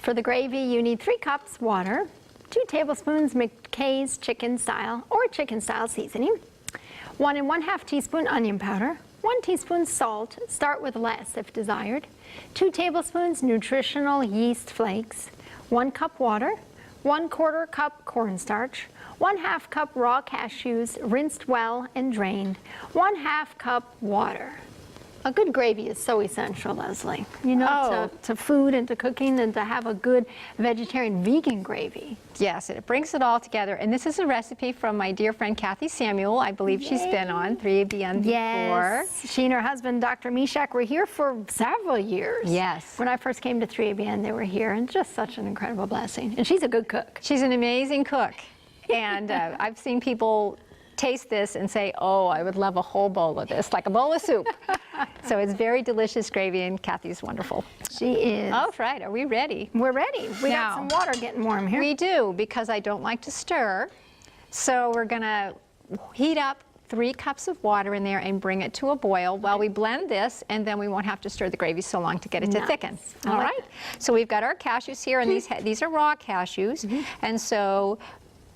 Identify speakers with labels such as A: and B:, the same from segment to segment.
A: For the gravy, you need 3 cups water, 2 tablespoons McKay's chicken style or chicken style seasoning, 1 1/2 teaspoon onion powder, 1 teaspoon salt, start with less if desired, 2 tablespoons nutritional yeast flakes, 1 cup water, 1/4 cup cornstarch, 1/2 cup raw cashews, rinsed well and drained, 1/2 cup water. A good gravy is so essential, Leslie. You know, to food and to cooking, and to have a good vegetarian vegan gravy.
B: Yes, it brings it all together. And this is a recipe from my dear friend Kathy Samuel. I believe she's been on 3ABN before.
A: Yes, she and her husband, Dr. Mishak, were here for several years.
B: Yes.
A: When I first came to 3ABN, they were here, and just such an incredible blessing. And she's a good cook.
B: She's an amazing cook. And I've seen people taste this and say, oh, I would love a whole bowl of this, like a bowl of soup. So it's very delicious gravy, and Kathy's wonderful.
A: She is.
B: All right, are we ready?
A: We're ready. We got some water getting warm here.
B: We do, because I don't like to stir. So we're gonna heat up 3 cups of water in there and bring it to a boil while we blend this, and then we won't have to stir the gravy so long to get it to thicken. All right, so we've got our cashews here, and these are raw cashews, and so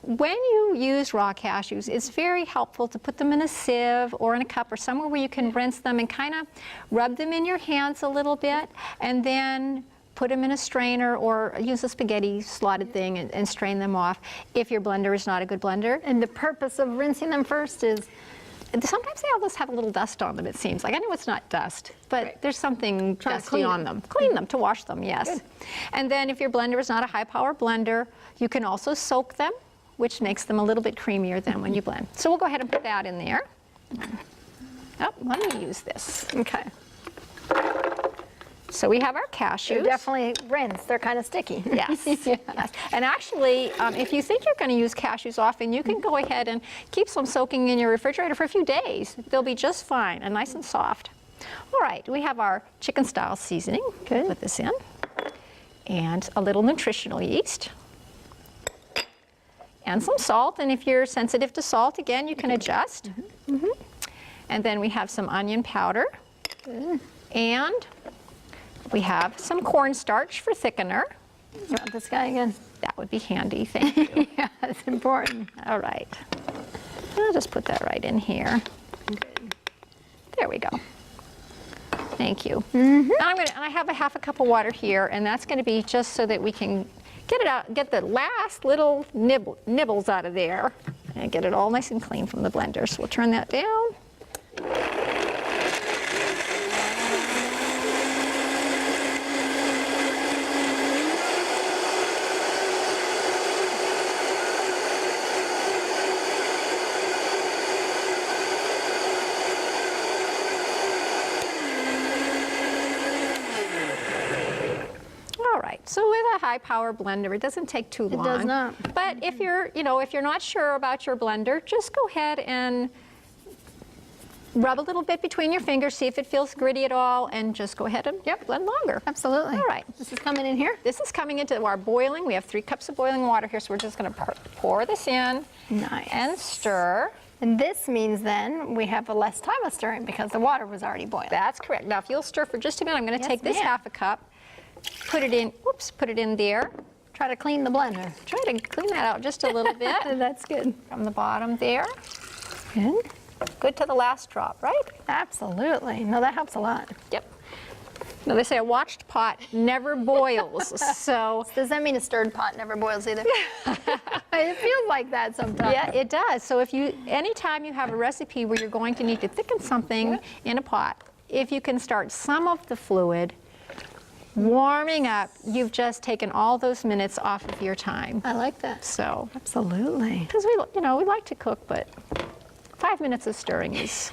B: when you use raw cashews, it's very helpful to put them in a sieve or in a cup or somewhere where you can rinse them and kind of rub them in your hands a little bit, and then put them in a strainer or use a spaghetti slotted thing and strain them off if your blender is not a good blender.
A: And the purpose of rinsing them first is?
B: Sometimes they almost have a little dust on them, it seems. Like, I know it's not dust, but there's something dusty on them. Clean them, to wash them, yes. Good. And then if your blender is not a high-power blender, you can also soak them, which makes them a little bit creamier than when you blend. So we'll go ahead and put that in there. Oh, let me use this.
A: Okay.
B: So we have our cashews.
A: They're definitely rinsed. They're kind of sticky.
B: Yes. Yes. And actually, if you think you're going to use cashews often, you can go ahead and keep some soaking in your refrigerator for a few days. They'll be just fine and nice and soft. All right, we have our chicken style seasoning.
A: Good.
B: Put this in. And a little nutritional yeast. And some salt, and if you're sensitive to salt, again, you can adjust. And then we have some onion powder.
A: Good.
B: And we have some cornstarch for thickener.
A: You want this guy again?
B: That would be handy, thank you.
A: Yeah, it's important.
B: All right. I'll just put that right in here.
A: Good.
B: There we go. Thank you. Now I have a 1/2 cup of water here, and that's going to be just so that we can get it out, get the last little nibbles out of there, and get it all nice and clean from the blender. So we'll turn that down. So with a high power blender, it doesn't take too long.
A: It does not.
B: But if you're, if you're not sure about your blender, just go ahead and rub a little bit between your fingers, see if it feels gritty at all, and just go ahead and blend longer.
A: Absolutely.
B: All right.
A: This is coming in here?
B: This is coming into our boiling. We have 3 cups of boiling water here, so we're just going to pour this in.
A: Nice.
B: And stir.
A: And this means then we have a less time of stirring because the water was already boiling.
B: That's correct. Now if you'll stir for just a minute, I'm going to take this 1/2 cup, put it in, put it in there.
A: Try to clean the blender.
B: Try to clean that out just a little bit.
A: That's good.
B: From the bottom there.
A: Good.
B: Good to the last drop, right?
A: Absolutely. No, that helps a lot.
B: Yep. Now they say a watched pot never boils, so.
A: Does that mean a stirred pot never boils either? It feels like that sometimes.
B: Yeah, it does. So if you, anytime you have a recipe where you're going to need to thicken something in a pot, if you can start some of the fluid warming up, you've just taken all those minutes off of your time.
A: I like that.
B: So.
A: Absolutely.
B: Because we like to cook, but 5 minutes of stirring is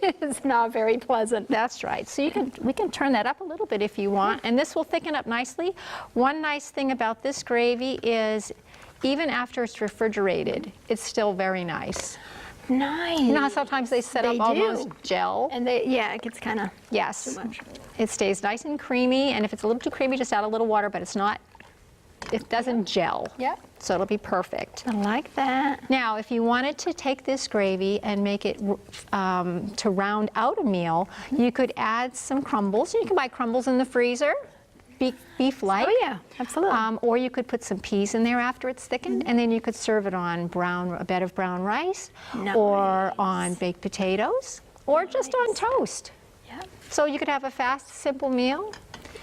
A: it's not very pleasant.
B: That's right. So we can turn that up a little bit if you want, and this will thicken up nicely. One nice thing about this gravy is even after it's refrigerated, it's still very nice.
A: Nice.
B: You know how sometimes they set up almost gel?
A: And it gets kind of
B: too
A: much.
B: It stays nice and creamy, and if it's a little too creamy, just add a little water, but it doesn't gel.
A: Yep.
B: So it'll be perfect.
A: I like that.
B: Now, if you wanted to take this gravy and make it to round out a meal, you could add some crumbles. You can buy crumbles in the freezer. beef-like.
A: Oh yeah, absolutely.
B: Or you could put some peas in there after it's thickened, and then you could serve it on a bed of brown rice, or on baked potatoes, or just on toast.
A: Yeah,
B: So you could have a fast, simple meal.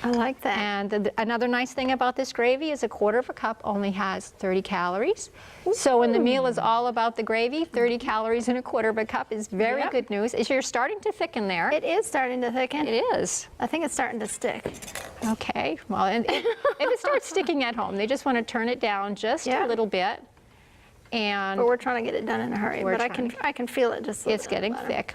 A: I like that.
B: And another nice thing about this gravy is 1/4 of a cup only has 30 calories. So when the meal is all about the gravy, 30 calories in 1/4 of a cup is very good news. You're starting to thicken there.
A: It is starting to thicken.
B: It is.
A: I think it's starting to stick.
B: Okay, well, and if it starts sticking at home, they just want to turn it down just a little bit. And
A: But we're trying to get it done in a hurry.
B: We're
A: But
B: trying
A: I can feel it just a
B: it's
A: little
B: getting
A: better.
B: thick.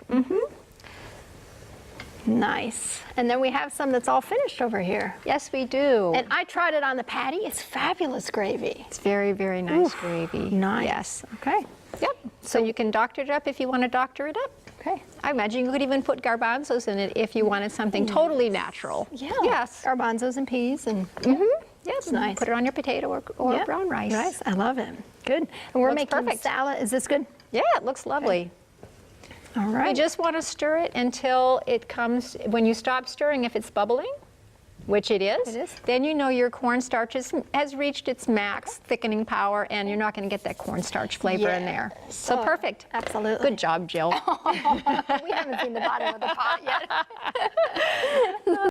A: Nice. And then we have some that's all finished over here.
B: Yes, we do.
A: And I tried it on the patty. It's fabulous gravy.
B: It's very, very nice gravy.
A: Nice.
B: Yes.
A: Okay.
B: Yep. So you can doctor it up if you want to doctor it up.
A: Okay.
B: I imagine you could even put garbanzos in it if you wanted something totally natural.
A: Yeah.
B: Yes.
A: Garbanzos and peas and
B: Yes.
A: Nice.
B: Put it on your potato or
A: yeah.
B: brown rice.
A: Nice. I love it. Good. And we're
B: Looks
A: making
B: perfect.
A: salad. Is this good?
B: Yeah, it looks lovely.
A: All
B: You
A: right.
B: just want to stir it until it comes, when you stop stirring, if it's bubbling, which it is,
A: It is.
B: then you know your cornstarch has reached its max thickening power, and you're not going to get that cornstarch flavor in there. So
A: Oh,
B: perfect.
A: absolutely.
B: Good job, Jill.
A: We haven't seen the bottom of the pot yet.